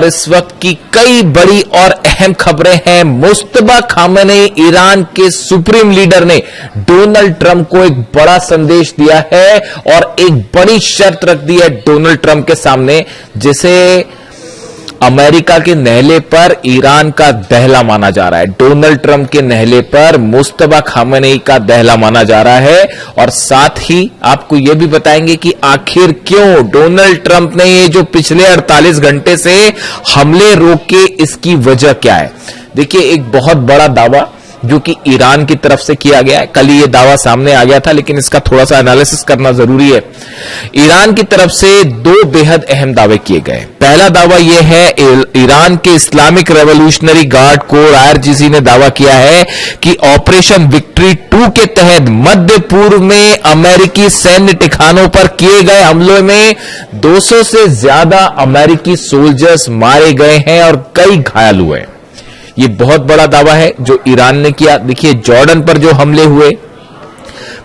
और इस वक्त की कई बड़ी और अहम खबरें हैं। मुस्तफा खामेनेई ईरान के सुप्रीम लीडर ने डोनाल्ड ट्रंप को एक बड़ा संदेश दिया है और एक बड़ी शर्त रख दी है डोनाल्ड ट्रंप के सामने, जिसे अमेरिका के नहले पर ईरान का दहला माना जा रहा है। डोनाल्ड ट्रंप के नहले पर मुस्तफा खामेनेई का दहला माना जा रहा है और साथ ही आपको यह भी बताएंगे कि आखिर क्यों डोनाल्ड ट्रंप ने ये जो पिछले 48 घंटे से हमले रोके, इसकी वजह क्या है। देखिए, एक बहुत बड़ा दावा जो कि ईरान की तरफ से किया गया है, कल ही ये दावा सामने आ गया था, लेकिन इसका थोड़ा सा एनालिसिस करना जरूरी है। ईरान की तरफ से दो बेहद अहम दावे किए गए। पहला दावा यह है, ईरान के Islamic revolutionary guard core IRGC ने दावा किया है कि ऑपरेशन विक्ट्री 2 के तहत मध्य पूर्व में अमेरिकी सैन्य ठिकानों पर किए गए हमलों में 200 से ज्यादा अमेरिकी सोल्जर्स मारे गए हैं और कई घायल हुए हैं। ये बहुत बड़ा दावा है जो ईरान ने किया। देखिए, जॉर्डन पर जो हमले हुए,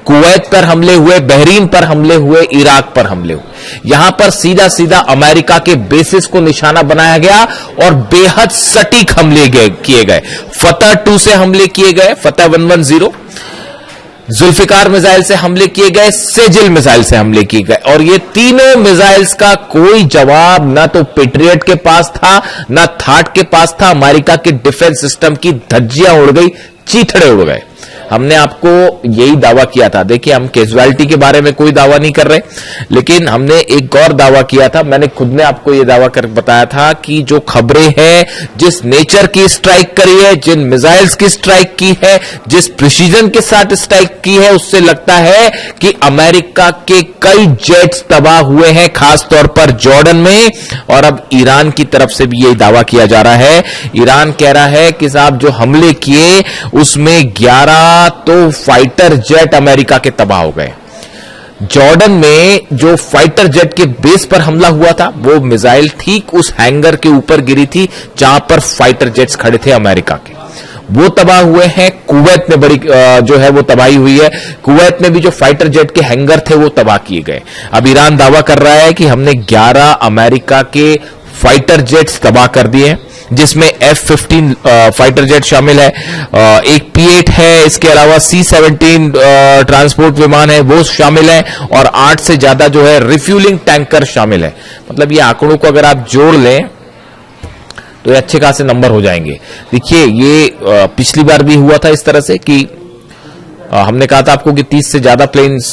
कुवैत पर हमले हुए, बहरीन पर हमले हुए, इराक पर हमले हुए, यहां पर सीधा सीधा अमेरिका के बेसिस को निशाना बनाया गया और बेहद सटीक हमले किए गए। फतह 2 से हमले किए गए, फतह 110, जुल्फिकार मिसाइल से हमले किए गए, सेजिल मिसाइल से हमले किए गए और ये तीनों मिसाइल्स का कोई जवाब ना तो पेट्रियट के पास था, ना थाट के पास था। अमेरिका के डिफेंस सिस्टम की धज्जियां उड़ गई, चीथड़े उड़ गए। हमने आपको यही दावा किया था। देखिए, हम कैजुअलिटी के बारे में कोई दावा नहीं कर रहे, लेकिन हमने एक और दावा किया था। मैंने खुद ने आपको यह दावा कर बताया था कि जो खबरें हैं, जिस नेचर की स्ट्राइक करी है, जिन मिसाइल्स की स्ट्राइक की है, जिस प्रिसीजन के साथ स्ट्राइक की है, उससे लगता है कि अमेरिका के कई जेट्स तबाह हुए हैं, खासतौर पर जॉर्डन में। और अब ईरान की तरफ से भी यही दावा किया जा रहा है। ईरान कह रहा है कि साहब, जो हमले किए उसमें 11 तो फाइटर जेट अमेरिका के तबाह हो गए। जॉर्डन में जो फाइटर जेट के बेस पर हमला हुआ था, वो मिसाइल ठीक उस हैंगर के ऊपर गिरी थी जहां पर फाइटर जेट्स खड़े थे अमेरिका के, वो तबाह हुए हैं। कुवैत में बड़ी जो है वो तबाही हुई है। कुवैत में भी जो फाइटर जेट के हैंगर थे वो तबाह किए गए। अब ईरान दावा कर रहा है कि हमने 11 अमेरिका के फाइटर जेट्स तबाह कर दिए, जिसमें F-15 फाइटर जेट शामिल है, एक P-8 है, इसके अलावा C-17 ट्रांसपोर्ट विमान है, वो शामिल है और 8 से ज्यादा जो है रिफ्यूलिंग टैंकर शामिल है। मतलब ये आंकड़ों को अगर आप जोड़ लें तो ये अच्छे खासे नंबर हो जाएंगे। देखिए, ये पिछली बार भी हुआ था इस तरह से कि हमने कहा था आपको कि 30 से ज्यादा प्लेन्स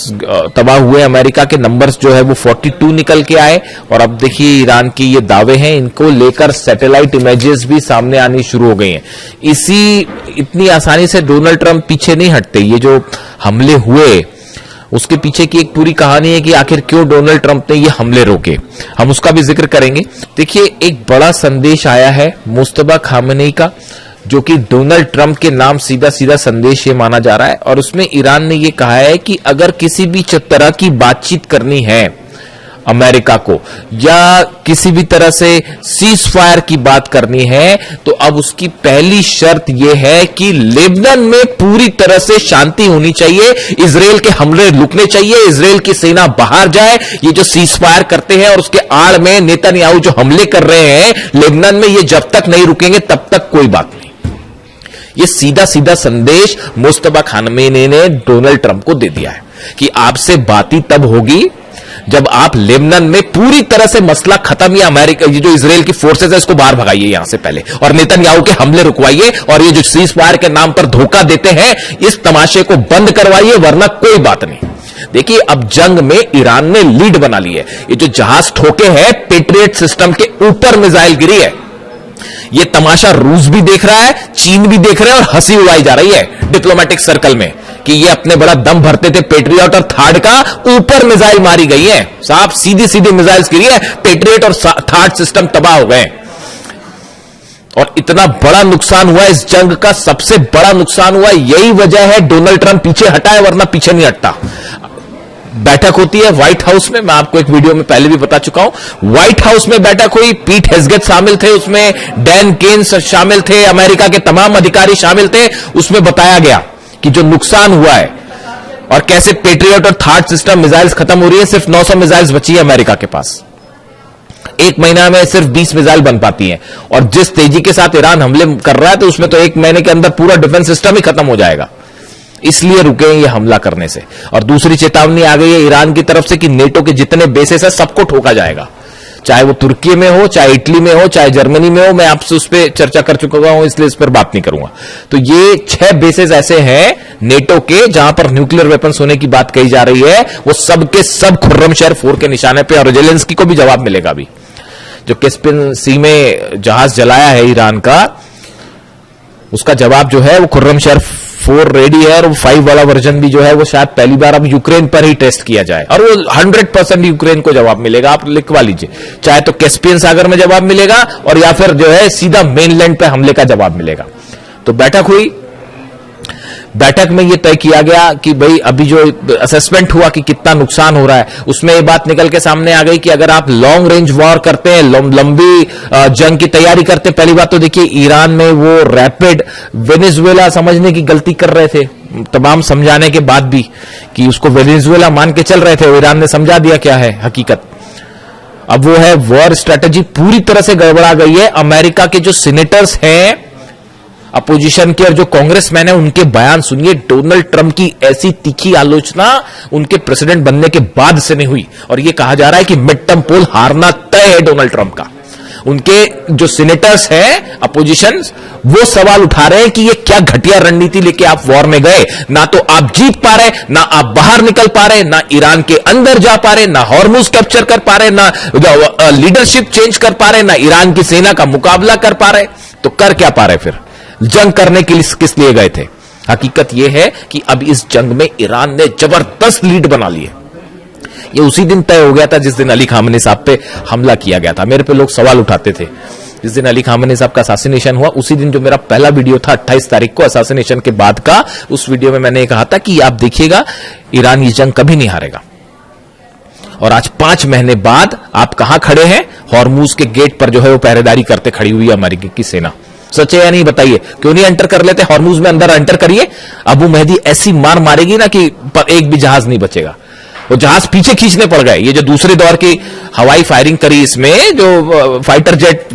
तबाह हुए। अमेरिका के नंबर्स जो है वो 42 निकल के आए और अब देखिए ईरान की ये दावे हैं, इनको लेकर सैटेलाइट इमेजेस भी सामने आनी शुरू हो गई हैं। इतनी आसानी से डोनाल्ड ट्रंप पीछे नहीं हटते। ये जो हमले हुए उसके पीछे की एक पूरी कहानी है कि आखिर क्यों डोनाल्ड ट्रंप ने ये हमले रोके, हम उसका भी जिक्र करेंगे। देखिए, एक बड़ा संदेश आया है मुस्तफा खामेनेई का, जो कि डोनाल्ड ट्रंप के नाम सीधा सीधा संदेश ये माना जा रहा है और उसमें ईरान ने ये कहा है कि अगर किसी भी तरह की बातचीत करनी है अमेरिका को या किसी भी तरह से सीज फायर की बात करनी है, तो अब उसकी पहली शर्त यह है कि लेबनान में पूरी तरह से शांति होनी चाहिए, इजराइल के हमले रुकने चाहिए, इजराइल की सेना बाहर जाए। ये जो सीज फायर करते हैं और उसके आड़ में नेतन्याहू जो हमले कर रहे हैं लेबनान में, ये जब तक नहीं रुकेंगे तब तक कोई बात नहीं। ये सीधा सीधा संदेश मुस्तफा खामेनेई ने डोनाल्ड ट्रंप को दे दिया है कि आपसे बात ही तब होगी जब आप लेबनान में पूरी तरह से मसला खत्म, या अमेरिका ये जो इजराइल की फोर्सेस है इसको बाहर भगाइए यहां से पहले और नेतन्याहू के हमले रुकवाइए और ये जो सीज फायर के नाम पर धोखा देते हैं इस तमाशे को बंद करवाइए, वरना कोई बात नहीं। देखिए, अब जंग में ईरान ने लीड बना ली है। ये जो जहाज ठोके हैं, पेट्रियट सिस्टम के ऊपर मिसाइल गिरी है, ये तमाशा रूस भी देख रहा है, चीन भी देख रहा है और हंसी उड़ाई जा रही है डिप्लोमेटिक सर्कल में कि ये अपने बड़ा दम भरते थे पेट्रियट और थाट का, ऊपर मिसाइल मारी गई है। साहब, सीधी सीधी मिसाइल्स गिरी है, पेट्रियट और थाट सिस्टम तबाह हो गए और इतना बड़ा नुकसान हुआ। इस जंग का सबसे बड़ा नुकसान हुआ, यही वजह है डोनाल्ड ट्रंप पीछे हटा है, वरना पीछे नहीं हटता। बैठक होती है व्हाइट हाउस में, मैं आपको एक वीडियो में पहले भी बता चुका हूं। व्हाइट हाउस में बैठक हुई, पीट हेग्सेट शामिल थे, उसमें डैन केन्स शामिल थे, अमेरिका के तमाम अधिकारी शामिल थे। उसमें बताया गया कि जो नुकसान हुआ है और कैसे पेट्रियट और थाट सिस्टम मिसाइल्स खत्म हो रही है, सिर्फ 900 मिसाइल्स बची है अमेरिका के पास। एक महीना में सिर्फ 20 मिसाइल बन पाती हैं, और जिस तेजी के साथ ईरान हमले कर रहा है तो उसमें तो एक महीने के अंदर पूरा डिफेंस सिस्टम ही खत्म हो जाएगा। इसलिए रुके ये हमला करने से। और दूसरी चेतावनी आ गई है ईरान की तरफ से कि नेटो के जितने बेसेस है सबको ठोका जाएगा, चाहे वो तुर्की में हो, चाहे इटली में हो, चाहे जर्मनी में हो। मैं आपसे उस पर चर्चा कर चुका हूं, इसलिए इस पर बात नहीं करूंगा। तो ये 6 बेसेस ऐसे हैं नेटो के जहां पर न्यूक्लियर वेपन्स होने की बात कही जा रही है, वो सब के सब खुर्रमशहर 4 के निशाने पे, और जेलेंस्की को भी जवाब मिलेगा। अभी जो कैस्पियन सी में जहाज जलाया है ईरान का, उसका जवाब जो है वो खुर्रमशहर 4 रेडी है, और 5 वाला वर्जन भी जो है वो शायद पहली बार अब यूक्रेन पर ही टेस्ट किया जाए, और वो 100% यूक्रेन को जवाब मिलेगा। आप लिखवा लीजिए, चाहे तो कैस्पियन सागर में जवाब मिलेगा, और या फिर जो है सीधा मेनलैंड पे हमले का जवाब मिलेगा। तो बैठक हुई, बैठक में यह तय किया गया कि भाई अभी जो असेसमेंट हुआ कि कितना नुकसान हो रहा है, उसमें यह बात निकल के सामने आ गई कि अगर आप लॉन्ग रेंज वॉर करते हैं, लंबी जंग की तैयारी करते हैं, पहली बात तो देखिए ईरान में वो रैपिड वेनेजुएला समझने की गलती कर रहे थे, तमाम समझाने के बाद भी कि उसको वेनेजुएला मान के चल रहे थे। ईरान ने समझा दिया क्या है हकीकत। अब वो है वॉर स्ट्रेटेजी पूरी तरह से गड़बड़ा गई है। अमेरिका के जो सीनेटर्स हैं अपोजिशन के और जो कांग्रेसमैन है, उनके बयान सुनिए। डोनाल्ड ट्रंप की ऐसी तीखी आलोचना उनके प्रेसिडेंट बनने के बाद से नहीं हुई, और यह कहा जा रहा है कि मिड टर्म पोल हारना तय है डोनाल्ड ट्रंप का। उनके जो सीनेटर्स हैं अपोजिशन, वो सवाल उठा रहे हैं कि ये क्या घटिया रणनीति लेके आप वॉर में गए। ना तो आप जीत पा रहे, ना आप बाहर निकल पा रहे, ना ईरान के अंदर जा पा रहे, ना हॉर्मुज कैप्चर कर पा रहे, ना लीडरशिप चेंज कर पा रहे, ना ईरान की सेना का मुकाबला कर पा रहे। तो कर क्या पा रहे फिर? जंग करने के लिए किस लिए गए थे? हकीकत यह है कि अब इस जंग में ईरान ने जबरदस्त लीड बना ली है। ये उसी दिन तय हो गया था जिस दिन अली खामेनी साहब पे हमला किया गया था। मेरे पे लोग सवाल उठाते थे, जिस दिन अली खामेनी साहब का असैसिनेशन हुआ, उसी दिन जो मेरा पहला वीडियो था 28 तारीख को असैसिनेशन के बाद का, उस वीडियो में मैंने कहा था कि आप देखिएगा ईरान ये जंग कभी नहीं हारेगा। और आज 5 महीने बाद आप कहां खड़े हैं? हॉर्मुज के गेट पर जो है वो पहरेदारी करते खड़ी हुई है अमेरिका की सेना। सच है या नहीं बताइए? क्यों नहीं एंटर कर लेते हॉर्मुज में? अंदर एंटर करिए। अबू मेहदी ऐसी मार मारेगी ना कि एक भी जहाज नहीं बचेगा। वो जहाज पीछे खींचने पड़ गए। ये जो दूसरे दौर की हवाई फायरिंग करी, इसमें जो फाइटर जेट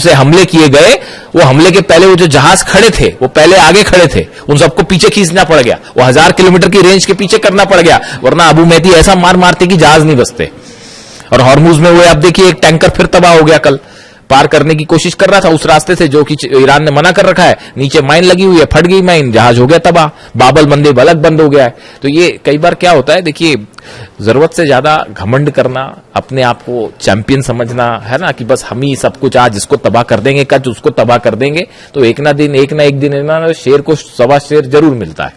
से हमले किए गए, वो हमले के पहले वो जो जहाज खड़े थे वो पहले आगे खड़े थे, उन सबको पीछे खींचना पड़ गया। वो 1000 किलोमीटर की रेंज के पीछे करना पड़ गया, वरना अबू मेहदी ऐसा मार मारते कि जहाज नहीं बचते। और हॉर्मुज में वो आप देखिए एक टैंकर फिर तबाह हो गया, कल पार करने की कोशिश कर रहा था उस रास्ते से जो कि ईरान ने मना कर रखा है। नीचे माइन लगी हुई है, फट गई माइन, जहाज हो गया तबाह, बाबल मंदिर अलग बंद हो गया है। तो ये कई बार क्या होता है, देखिए जरूरत से ज्यादा घमंड करना, अपने आप को चैंपियन समझना है ना, कि बस हम ही सब कुछ, आज इसको तबाह कर देंगे, कल उसको तबाह कर देंगे, तो एक ना एक दिन शेर को सवा शेर जरूर मिलता है।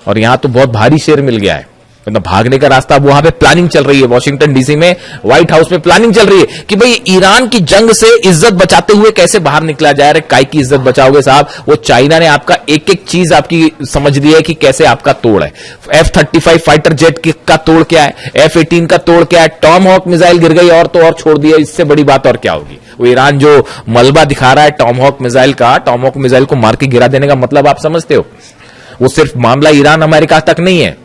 और यहां तो बहुत भारी शेर मिल गया है, मतलब भागने का रास्ता। वहां पे प्लानिंग चल रही है, वॉशिंगटन डीसी में व्हाइट हाउस में प्लानिंग चल रही है कि भाई ईरान की जंग से इज्जत बचाते हुए कैसे बाहर निकला जाए। अरे काय की इज्जत बचाओगे साहब? वो चाइना ने आपका एक एक चीज आपकी समझ ली है कि कैसे आपका तोड़ है। F-35 फाइटर जेट का तोड़ क्या है, F-18 का तोड़ क्या है, टॉम हॉक मिसाइल गिर गई और तो और छोड़ दिया। इससे बड़ी बात और क्या होगी? वो ईरान जो मलबा दिखा रहा है टॉम हॉक मिसाइल का, टॉम हॉक मिसाइल को मार के गिरा देने का मतलब आप समझते हो? वो सिर्फ मामला ईरान अमेरिका तक नहीं है।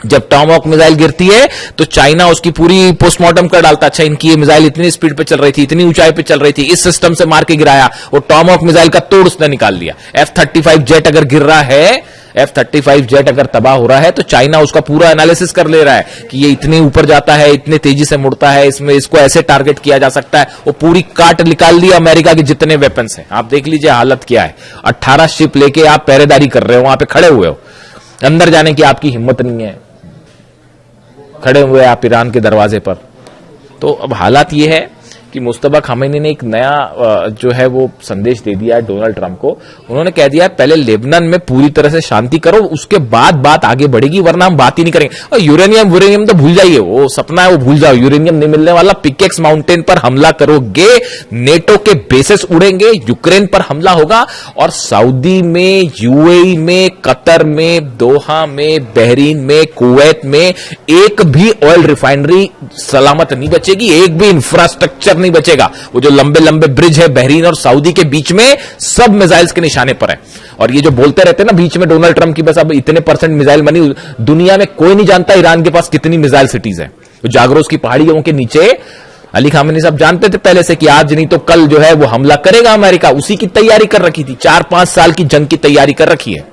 जब टॉम हॉक मिसाइल गिरती है तो चाइना उसकी पूरी पोस्टमार्टम कर डालता, अच्छा इनकी ये मिसाइल इतनी स्पीड पे चल रही थी, इतनी ऊंचाई पे चल रही थी, इस सिस्टम से मार के गिराया। वो टॉम हॉक मिसाइल का तोड़ उसने निकाल लिया। F-35 जेट अगर गिर रहा है, F-35 जेट अगर तबाह हो रहा है, तो चाइना उसका पूरा एनालिसिस कर ले रहा है कि ये इतने ऊपर जाता है, इतने तेजी से मुड़ता है, इसमें इसको ऐसे टारगेट किया जा सकता है। वो पूरी काट निकाल ली अमेरिका के जितने वेपन्स हैं। आप देख लीजिए हालत क्या है। 18 शिप लेके आप पहरेदारी कर रहे हो, वहां पे खड़े हुए हो, अंदर जाने की आपकी हिम्मत नहीं है, खड़े हुए आप ईरान के दरवाजे पर। तो अब हालात ये है कि मुस्तफा खामेनी ने एक नया जो है वो संदेश दे दिया है डोनाल्ड ट्रंप को। उन्होंने कह दिया है पहले लेबनान में पूरी तरह से शांति करो, उसके बाद बात आगे बढ़ेगी, वरना हम बात ही नहीं करेंगे। और यूरेनियम तो भूल जाइए, वो सपना है, वो भूल जाओ, यूरेनियम नहीं मिलने वाला। पिकेक्स माउंटेन पर हमला करोगे, नेटो के बेसेस उड़ेंगे, यूक्रेन पर हमला होगा, और सऊदी में, यूएई में, कतर में, दोहा में, बहरीन में, कुवैत में एक भी ऑयल रिफाइनरी सलामत नहीं बचेगी, एक भी इंफ्रास्ट्रक्चर नहीं बचेगा। वो जो लंबे लंबे ब्रिज है बहरीन और सऊदी के बीच में, सब मिसाइल्स के निशाने पर है। और ये जो बोलते रहते हैं ना बीच में डोनाल्ड ट्रंप की बस अब इतने % मिसाइल बनी, दुनिया में कोई नहीं जानता ईरान के पास कितनी मिसाइल सिटीज है। जागरोस की पहाड़ियों के नीचे अली खामेनी साहब जानते थे पहले से कि आज नहीं तो कल जो है वो हमला करेगा अमेरिका, उसी की तैयारी कर रखी थी, 4-5 साल की जंग की तैयारी कर रखी है।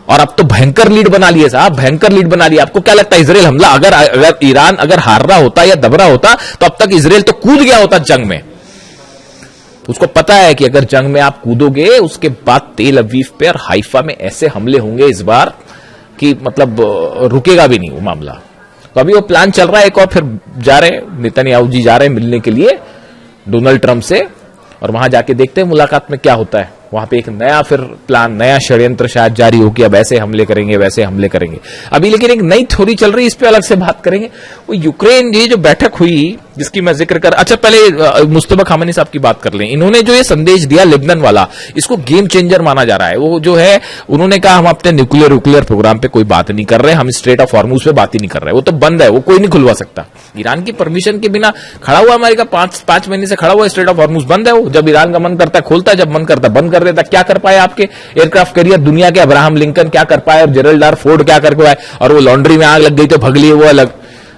और अब तो भयंकर लीड बना लिए साहब, भयंकर लीड बना लिया। आपको क्या लगता है इजराइल हमला अगर ईरान अगर हार रहा होता या दब रहा होता तो अब तक इजराइल तो कूद गया होता जंग में। उसको पता है कि अगर जंग में आप कूदोगे उसके बाद तेल अवीव पे और हाइफा में ऐसे हमले होंगे इस बार कि मतलब रुकेगा भी नहीं वो मामला। तो अभी वो प्लान चल रहा है एक और, फिर जा रहे हैं नेतन्याहू जी जा रहे हैं मिलने के लिए डोनाल्ड ट्रंप से, और वहां जाके देखते हैं मुलाकात में क्या होता है। वहां पे एक नया फिर प्लान, नया षड्यंत्र शायद जारी हो कि अब ऐसे हमले करेंगे वैसे हमले करेंगे। अभी लेकिन एक नई थ्योरी चल रही है, इस पे अलग से बात करेंगे। वो यूक्रेन ये जो बैठक हुई जिसकी मैं जिक्र कर, अच्छा पहले मुस्तफा खामेनी साहब की बात कर लें। इन्होंने जो ये संदेश दिया लेबनान वाला, इसको गेम चेंजर माना जा रहा है। वो जो है उन्होंने कहा हम अपने न्यूक्लियर प्रोग्राम पे कोई बात नहीं कर रहे, हम स्ट्रेट ऑफ हॉर्मुज पे बात ही नहीं कर रहे, वो तो बंद है, वो कोई नहीं खुलवा सकता। ईरान की परमिशन के बिना खड़ा हुआ अमेरिका, 5 महीने से खड़ा हुआ, स्ट्रेट ऑफ हॉर्मुज बंद है। वो जब ईरान का मन करता है खोलता है, जब मन करता है बंद कर देता। क्या कर पाए आपके एयरक्राफ्ट कैरियर दुनिया के? अब्राहम लिंकन क्या कर पाए और जेरल्ड आर फोर्ड क्या कर पाए? और वो लॉन्ड्री में आग लग गई तो भग लिए वो अलग,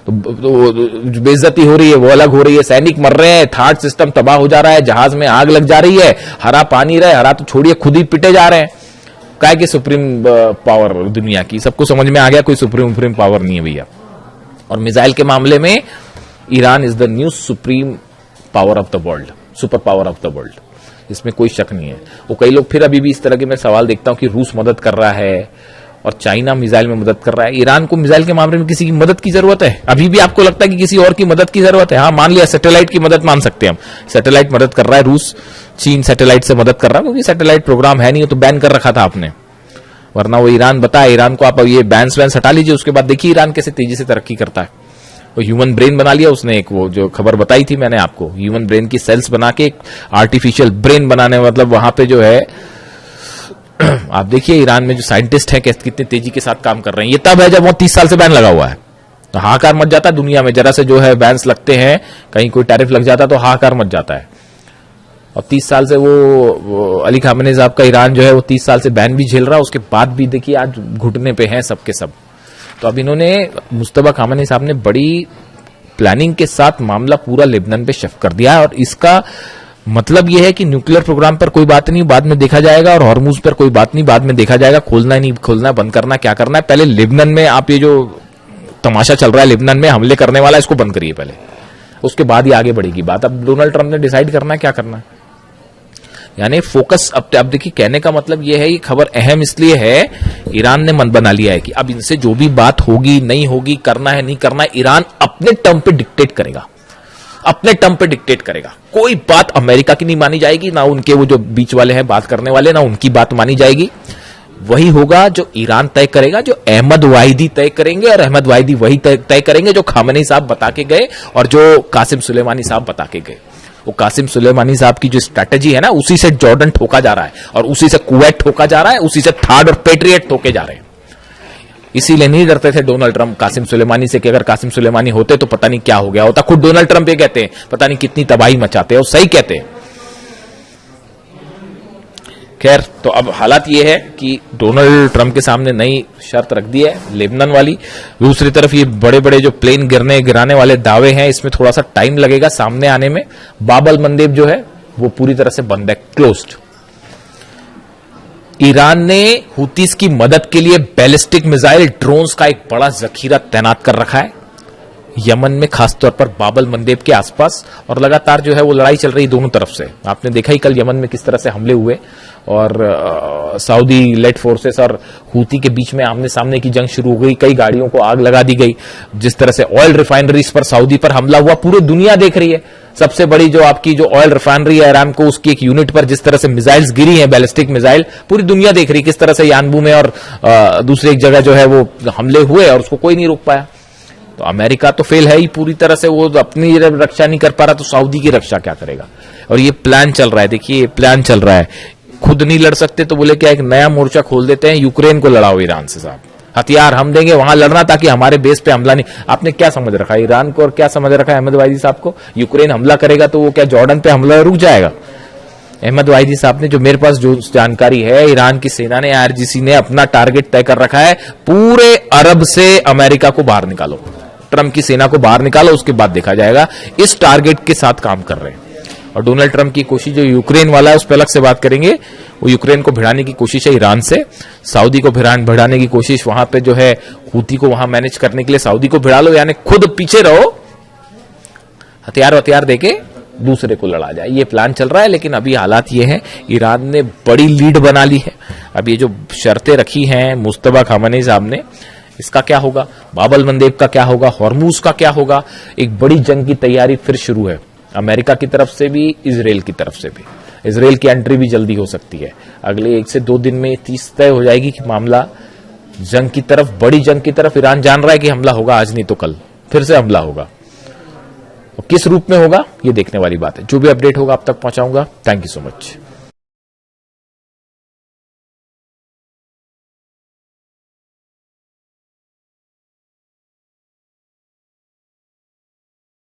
तो बेइज्जती हो रही है वो अलग हो रही है, सैनिक मर रहे हैं, थार्ड सिस्टम तबाह हो जा रहा है, जहाज में आग लग जा रही है, हरा पानी रहे, हरा तो छोड़िए खुद ही पिटे जा रहे हैं। काय की सुप्रीम पावर दुनिया की, सबको समझ में आ गया कोई सुप्रीम पावर नहीं है भैया। और मिसाइल के मामले में Iran is the new supreme power of the world, super power of the world, इसमें कोई शक नहीं है। वो कई लोग फिर अभी भी इस तरह के मैं सवाल देखता हूं कि रूस मदद कर रहा है और चाइना मिसाइल में मदद कर रहा है। ईरान को मिसाइल के मामले में किसी की मदद की जरूरत है? अभी भी आपको लगता है कि किसी और की मदद की जरूरत है? हाँ, मान लिया सैटेलाइट की मदद मान सकते हैं हम, सैटेलाइट मदद कर रहा है रूस, चीन सैटेलाइट से मदद कर रहा है, क्योंकि सैटेलाइट प्रोग्राम है नहीं, तो बैन कर रखा था आपने, वरना वो ईरान बताया ईरान को आप ये बैन्स वैन हटा लीजिए, उसके बाद देखिए ईरान कैसे तेजी से तरक्की करता है। वो ह्यूमन ब्रेन बना लिया उसने, एक वो जो खबर बताई थी मैंने आपको, ह्यूमन ब्रेन की सेल्स बना के एक आर्टिफिशियल ब्रेन बनाने, मतलब वहां पे जो है आप देखिए ईरान में जो साइंटिस्ट हैं कितनी तेजी के साथ काम कर रहे हैं। ये तब है जब वो 30 साल से बैन लगा हुआ है, तो हाहाकार मच जाता है दुनिया में। जरा से जो है बैन्स लगते हैं, कहीं कोई टैरिफ लग जाता है तो हाहाकार मच जाता है। और 30 साल से वो अली खामेनी साहब का ईरान जो है वो 30 साल से बैन भी झेल रहा है, उसके बाद भी देखिए आज घुटने पे हैं सबके सब। तो अब इन्होंने मुस्तफा खामेनी साहब ने बड़ी प्लानिंग के साथ मामला पूरा लेबनान पे शिफ्ट कर दिया है, और इसका मतलब यह है कि न्यूक्लियर प्रोग्राम पर कोई बात नहीं, बाद में देखा जाएगा, और हॉर्मुज पर कोई बात नहीं, बाद में देखा जाएगा, खोलना है नहीं खोलना है, बंद करना है क्या करना है। पहले लेबनान में आप ये जो तमाशा चल रहा है लेबनान में हमले करने वाला, इसको बंद करिए पहले, उसके बाद ही आगे बढ़ेगी बात। अब डोनाल्ड ट्रंप ने डिसाइड करना है क्या करना है, यानी फोकस अब देखिए, कहने का मतलब यह है, ये खबर अहम इसलिए है, ईरान ने मन बना लिया है कि अब इनसे जो भी बात होगी नहीं होगी, करना है नहीं करना है, ईरान अपने टर्म पे डिक्टेट करेगा, अपने टर्म पे डिक्टेट करेगा। कोई बात अमेरिका की नहीं मानी जाएगी, ना उनके वो जो बीच वाले हैं बात करने वाले, ना उनकी बात मानी जाएगी। वही होगा जो ईरान तय करेगा, जो अहमद वाहिदी तय करेंगे, और अहमद वाहिदी वही तय करेंगे जो खामेनी साहब बता के गए और जो कासिम सुलेमानी साहब बता के गए। वो कासिम सुलेमानी साहब की जो स्ट्रैटेजी है ना, उसी से जॉर्डन ठोका जा रहा है, और उसी से कुवैत ठोका जा रहा है, उसी से थार्ड और पेट्रियट ठोके जा रहे हैं। इसीलिए नहीं डरते थे डोनाल्ड ट्रंप कासिम सुलेमानी से कि अगर कासिम सुलेमानी होते तो पता नहीं क्या हो गया होता। खुद डोनाल्ड ट्रंप ये कहते हैं पता नहीं कितनी तबाही मचाते हैं, और सही कहते हैं। खैर, तो अब हालात ये है कि डोनाल्ड ट्रंप के सामने नई शर्त रख दी है लेबनान वाली। दूसरी तरफ ये बड़े बड़े जो प्लेन गिराने वाले दावे हैं, इसमें थोड़ा सा टाइम लगेगा सामने आने में। बाबल मंदेब जो है वो पूरी तरह से बंद है, क्लोज्ड। ईरान ने हुतीस की मदद के लिए बैलिस्टिक मिसाइल ड्रोन्स का एक बड़ा जखीरा तैनात कर रखा है यमन में, खासतौर पर बाबल मंदेब के आसपास, और लगातार जो है वो लड़ाई चल रही दोनों तरफ से। आपने देखा ही कल यमन में किस तरह से हमले हुए, और सऊदी लेड फोर्सेस और हूती के बीच में आमने सामने की जंग शुरू हो गई, कई गाड़ियों को आग लगा दी गई। जिस तरह से ऑयल रिफाइनरीज पर सऊदी पर हमला हुआ, पूरी दुनिया देख रही है। सबसे बड़ी जो आपकी जो ऑयल रिफाइनरी है अरामको, उसकी एक यूनिट पर जिस तरह से मिसाइल्स गिरी हैं, बैलिस्टिक मिसाइल, पूरी दुनिया देख रही है किस तरह से यानबू में और दूसरी एक जगह जो है वो हमले हुए, और उसको कोई नहीं रोक पाया। तो अमेरिका तो फेल है ही पूरी तरह से, वो अपनी रक्षा नहीं कर पा रहा, तो सऊदी की रक्षा क्या करेगा। और ये प्लान चल रहा है, देखिए ये प्लान चल रहा है। खुद नहीं लड़ सकते तो बोले क्या एक नया मोर्चा खोल देते हैं, यूक्रेन को लड़ाओ ईरान से साहब, हथियार हम देंगे वहां लड़ना, ताकि हमारे बेस पे हमला नहीं। आपने क्या समझ रखा है ईरान को, और क्या समझ रखा है अहमद वाहिदी साहब को? यूक्रेन हमला करेगा तो वो क्या जॉर्डन पे हमला रुक जाएगा? अहमद वाहिदी साहब ने, जो मेरे पास जो जानकारी है, ईरान की सेना ने, IRGC ने अपना टारगेट तय कर रखा है, पूरे अरब से अमेरिका को बाहर निकालो, ट्रंप की सेना को बाहर निकालो, उसके बाद देखा जाएगा। इस टारगेट के साथ काम कर रहे हैं। और डोनाल्ड ट्रंप की कोशिश जो यूक्रेन वाला है उस पर अलग से बात करेंगे। वो यूक्रेन को भिड़ाने की कोशिश है ईरान से, सऊदी को भिड़ाने की कोशिश वहां पे जो है हूती को वहां मैनेज करने के लिए सऊदी को भिड़ा लो, यानी खुद पीछे रहो, हथियार देके दूसरे को लड़ा जाए, ये प्लान चल रहा है। लेकिन अभी हालात ये है, ईरान ने बड़ी लीड बना ली है। अब ये जो शर्तें रखी हैं मुस्तफा खामेनी साहब ने, इसका क्या होगा, बाबल मंदेब का क्या होगा, हॉर्मूज का क्या होगा, एक बड़ी जंग की तैयारी फिर शुरू है अमेरिका की तरफ से भी, इजराइल की तरफ से भी। इजराइल की एंट्री भी जल्दी हो सकती है, अगले 1 से 2 दिन में 30 तय हो जाएगी कि मामला जंग की तरफ, बड़ी जंग की तरफ। ईरान जान रहा है कि हमला होगा, आज नहीं तो कल फिर से हमला होगा, और किस रूप में होगा ये देखने वाली बात है। जो भी अपडेट होगा आप तक पहुंचाऊंगा। Thank you so much.